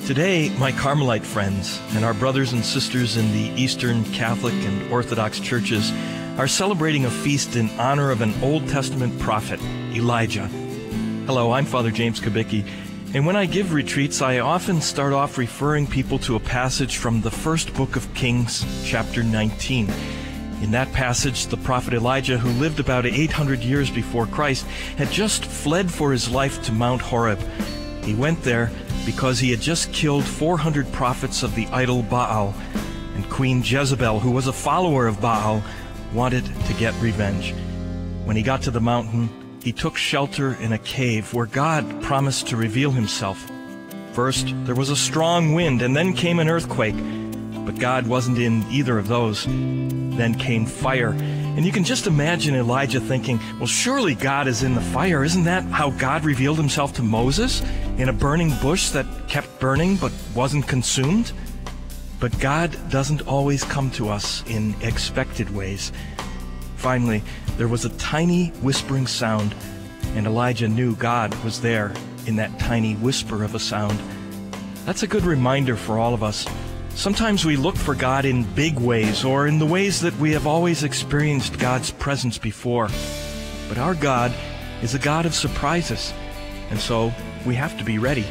Today, my Carmelite friends and our brothers and sisters in the Eastern Catholic and Orthodox churches are celebrating a feast in honor of an Old Testament prophet, Elijah. Hello, I'm Father James Kubicki, and when I give retreats, I often start off referring people to a passage from the first book of Kings, chapter 19. In that passage, the prophet Elijah, who lived about 800 years before Christ, had just fled for his life to Mount Horeb. He went there because he had just killed 400 prophets of the idol Baal, and Queen Jezebel, who was a follower of Baal, wanted to get revenge. When he got to the mountain, he took shelter in a cave where God promised to reveal himself. First, there was a strong wind, and then came an earthquake, but God wasn't in either of those. Then came fire, and you can just imagine Elijah thinking, well, surely God is in the fire. Isn't that how God revealed himself to Moses? In a burning bush that kept burning but wasn't consumed? But God doesn't always come to us in expected ways. Finally, there was a tiny whispering sound, and Elijah knew God was there in that tiny whisper of a sound. That's a good reminder for all of us. Sometimes we look for God in big ways or in the ways that we have always experienced God's presence before. But our God is a God of surprises, and so we have to be ready.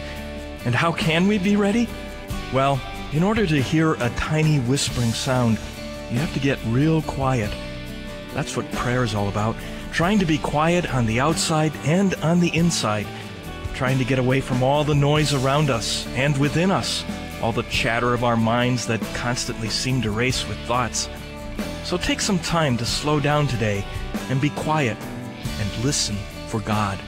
And how can we be ready? Well, in order to hear a tiny whispering sound, you have to get real quiet. That's what prayer is all about, trying to be quiet on the outside and on the inside, trying to get away from all the noise around us and within us, all the chatter of our minds that constantly seem to race with thoughts. So take some time to slow down today and be quiet and listen for God.